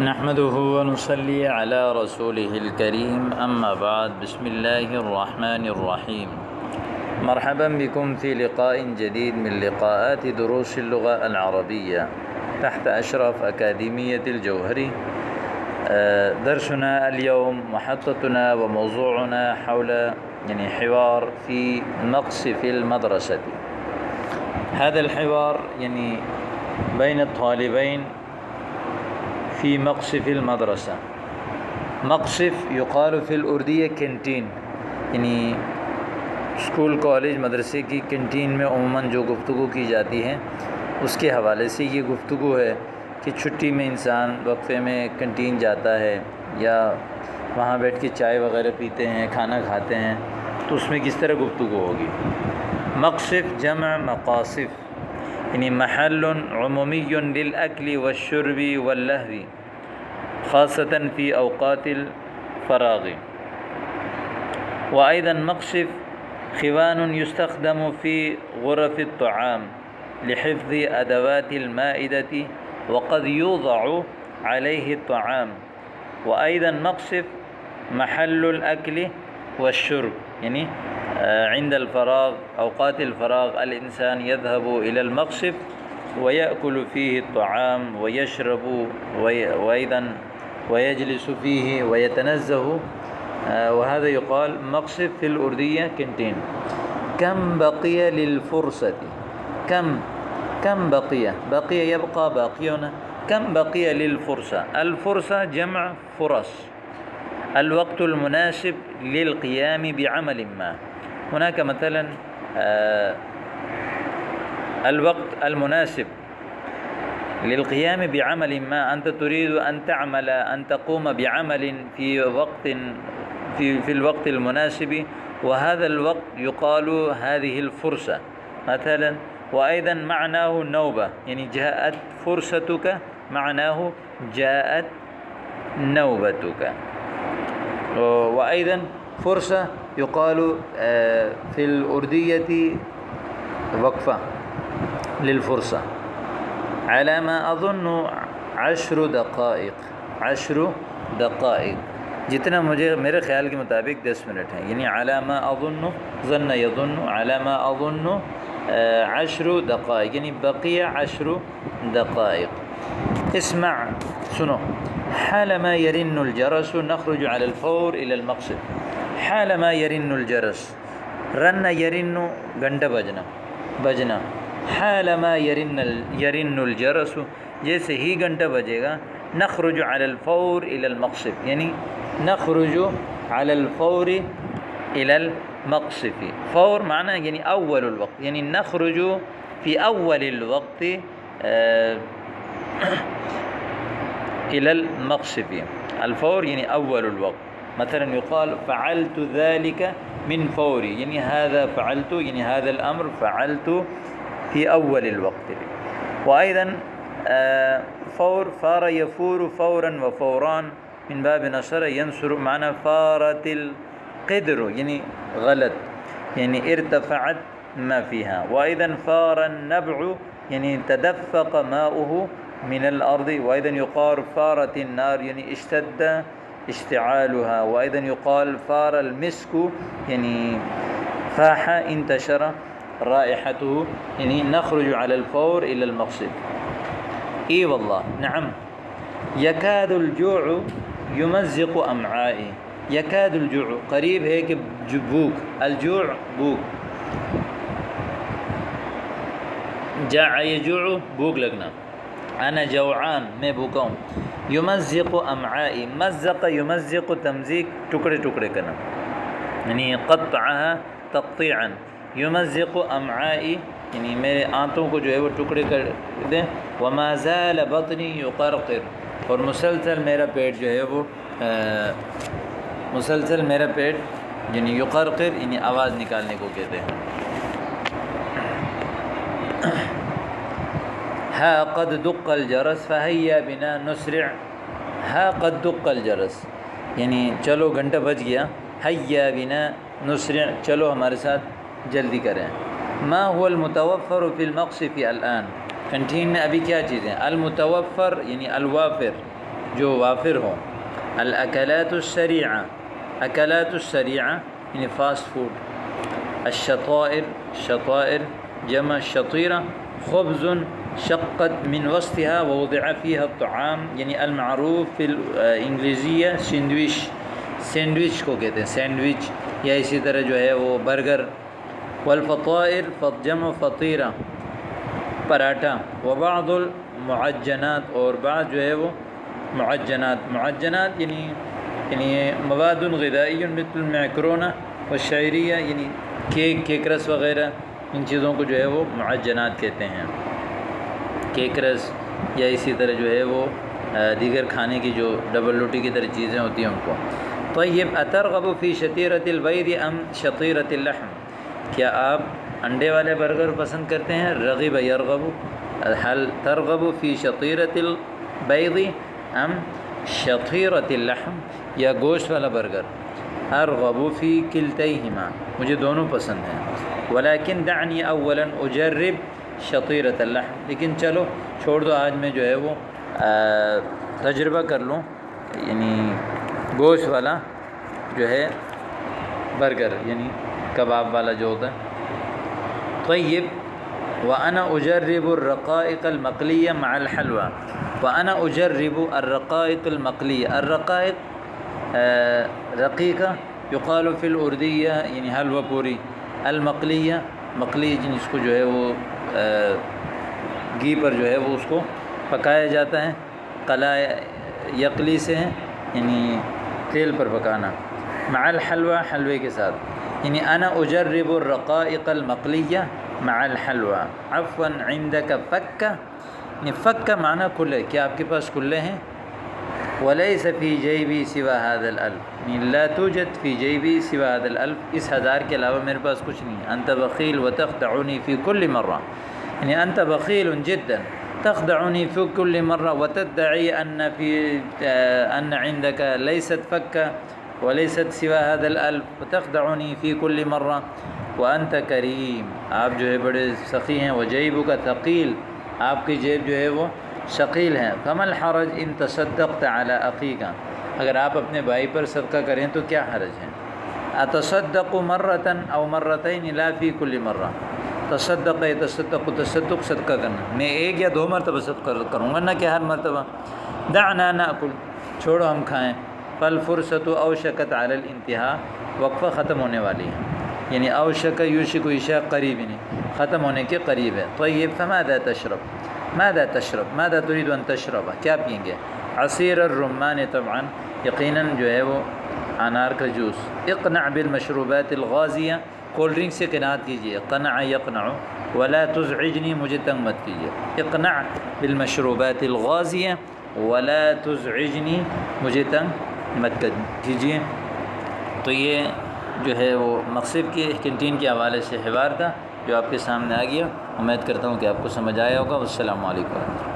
نحمده ونصلي على رسوله الكريم أما بعد بسم الله الرحمن الرحيم. مرحبا بكم في لقاء جديد من لقاءات دروس اللغة العربية تحت أشراف أكاديمية الجوهري. درسنا اليوم محطتنا وموضوعنا حول حوار في مقصف المدرسة. هذا الحوار بين الطالبين في مقصف المدرسة. مقصف يقال في الأردية کینٹین، اسکول کالج مدرسے کی کینٹین میں عموماً جو گفتگو کی جاتی ہے اس کے حوالے سے یہ گفتگو ہے کہ چھٹی میں انسان وقفے میں کینٹین جاتا ہے یا وہاں بیٹھ کے چائے وغیرہ پیتے ہیں، کھانا کھاتے ہیں، تو اس میں کس طرح گفتگو ہوگی۔ مقصف جمع مقاصف، محل عمومی للأكل والشرب واللهو خاصة في أوقات الفراغ. وأيضا مقصف خوان يستخدم في غرف الطعام لحفظ أدوات المائدة وقد يوضع عليه الطعام. وأيضا مقصف محل الأكل والشرب، عند الفراغ أوقات الفراغ الإنسان يذهب إلى المقصف ويأكل فيه الطعام ويشرب وأيضا ويجلس فيه ويتنزه، وهذا يقال مقصف في الأردية كنتين. كم بقي للفرصة، كم بقي يبقى باقينا، كم بقي للفرصة. الفرصة جمع فرص، الوقت المناسب للقيام بعمل ما. هناك مثلا الوقت المناسب للقيام بعمل ما، أنت تريد أن تعمل أن تقوم بعمل في الوقت المناسب، وهذا الوقت يقال هذه الفرصة مثلا. وأيضا معناه نوبة، جاءت فرصتك، معناه جاءت نوبتك. وأيضا فرصة يقال في الأردية وقفة للفرصة. على ما أظن 10 دقائق، 10 دقائق، جتنا میرے خیال کے مطابق 10 منٹ ہیں، على ما أظن، ظن يظن، على ما أظن 10 دقائق، بقي 10 دقائق. اسمع، سنو. حالما يرن الجرس نخرج على الفور إلى المقصد. حالما يرن الجرس، رن يرن گھنٹہ بجنا. حالما يرن الجرس، جیسے ہی گھنٹہ بجے گا، نخرج على الفور إلى المقصف، نخرج على الفور إلى المقصف. فور معنى أول الوقت، نخرج في أول الوقت إلى المقصف. الفور أول الوقت. مثلا يقال فعلت ذلك من فوري، هذا فعلت، هذا الأمر فعلت في أول الوقت. وأيضا فور، فار يفور فورا وفوران من باب نصر ينصر، معنى فارت القدر، غلط، ارتفعت ما فيها. وأيضا فار النبع، تدفق ماؤه من الأرض. وأيضا يقال فارت النار، اشتد اشتعالها. وأيضا يقال فار المسك، فاح انتشر رائحته. نخرج على الفور إلى المقصد. اي والله نعم. يكاد الجوع يمزق أمعائي. يكاد الجوع، قریب ہے کہ بھوک، الجوع بھوک، جاع يجوع بھوک لگنا، انا جوعان میں بھوکا ہوں. یمزق امعائی، مزق یمزق تمزیق، ٹکڑے ٹکڑے کرنا، قطعها تقطيعا. یمزق امعائی، میرے آنتوں کو جو ہے وہ ٹکڑے کر دیں. وما زال بطنی یقرقر، اور مسلسل میرا پیٹ جو ہے وہ مسلسل میرا پیٹ یقرقر، آواز نکالنے کو کہتے ہیں. ها قد دق الجرس فهيا بنا نسرع. ها قد دق الجرس، چلو گھنٹہ بج گیا. هيا بنا نسرع، چلو ہمارے ساتھ جلدی کریں. ما هو المتوفر في المقصف الآن، کنٹین میں ابھی کیا چیزیں؟ المتوفر الوافر، جو وافر ہو. الاکلات السریعہ، اکلات السریعہ یعنی فاسٹ فوڈ. الشطائر، شطائر جمع شطیرہ. خبز شقت من وسطها ووضع فيها الطعام یعنی المعروف فی الانگلیزیہ سینڈوچ، سینڈوچ کو کہتے ہیں سینڈوچ، یا اسی طرح جو ہے وہ برگر. والفطائر جمع فطیرہ پراٹھا. وبعض المعجنات اور بعض جو ہے وہ معجنات، معجنات یعنی مواد غذائی مثل المعکرونہ والشعیریہ یعنی کیک، کیک رس وغیرہ، ان چیزوں کو جو ہے وہ معجنات کہتے ہیں. کیک رس یا اسی طرح جو ہے وہ دیگر کھانے کی جو ڈبل روٹی کی طرح چیزیں ہوتی ہیں ان کو. طیب اترغب فی شطیرۃ البیض ام شطیرۃ اللحم، کیا آپ انڈے والے برگر پسند کرتے ہیں؟ رغب یرغب، هل ترغب فی شطیرۃ البیض ام شطیرۃ اللحم، یا گوشت والا برگر؟ ارغب فی کلتیہما، مجھے دونوں پسند ہیں. ولیکن دعنی اولا اجرب شطیرۃ اللحم، لیکن چلو چھوڑ دو، آج میں جو ہے وہ تجربہ کر لوں یعنی گوشت والا جو ہے برگر یعنی کباب والا جو ہوتا ہے. طیب وانا اجرب الرقائق المقلیہ مع الحلوى، وانا اجرب الرقائق المقلیہ. الرقائق رقیقہ یقال فی الاردیہ یعنی حلوہ پوری. المقلیہ، مقلی جس کو جو ہے وہ گھی پر جو ہے وہ اس کو پکایا جاتا ہے. قلا یقلی سے ہے یعنی تیل پر پکانا. مع الحلوى، حلوے کے ساتھ. یعنی انا اجرب الرقائق المقلیہ مع الحلوى. عفوا عندك فکہ، یعنی فک کا معنی کلے، کیا آپ کے پاس کلے ہیں؟ ولیس فی جیبی سوا هذا الالف، یعنی لا توجد فی جیبی سوا هذا الالف، اس 1000 کے علاوہ میرے پاس کچھ نہیں ہے. انت بخیل وتخدعنی فی کل مرہ، یعنی انت بخیل جدا تخدعنی فی کل مرہ وتدعی ان عندك لیست فکہ وليست سوى هذا الالف وتخدعنی فی کل مرہ. وانت کریم، آپ جو ہے بڑے سخی ہیں. وجیبک ثقیل، آپ کی جیب جو ہے وہ ثقیل ہے. فما الحرج ان تصدقت علی اخیک، اگر آپ اپنے بھائی پر صدقہ کریں تو کیا حرج ہے؟ اتصدق مرۃ او مرتین لا فی کل مرہ. تصدق تصدق، تصدق صدقہ کرنا، میں ایک یا 2 مرتبہ صدقہ کروں گا، نہ کہ ہر مرتبہ. دعنا ناکل، چھوڑو ہم کھائیں. فالفرصۃ اوشکت علی الانتہاء، وقفہ ختم ہونے والی ہے، یعنی اوشک یوشک عشاء قریب نہیں، ختم ہونے کے قریب ہے. طیب فماذا تشرب، ماذا تشرب، ماذا تريد ان تشرب، کیا پئیں گے؟ عصیر الرمان، طبعا یقیناً جو ہے وہ انار کا جوس. اقنع بالمشروبات الغازیہ، کولڈ ڈرنک سے قناعت کیجیے. قنع یقنع، ولا تزعجنی، مجھے تنگ مت کیجیے. اقنع بالمشروبات الغازیہ ولا تزعجنی، مجھے تنگ مت کیجیے. تو یہ جو ہے وہ مقصد کی کینٹین کے حوالے سے حوار تھا جو آپ کے سامنے آ گیا. امید کرتا ہوں کہ آپ کو سمجھ آیا ہوگا. والسلام علیکم.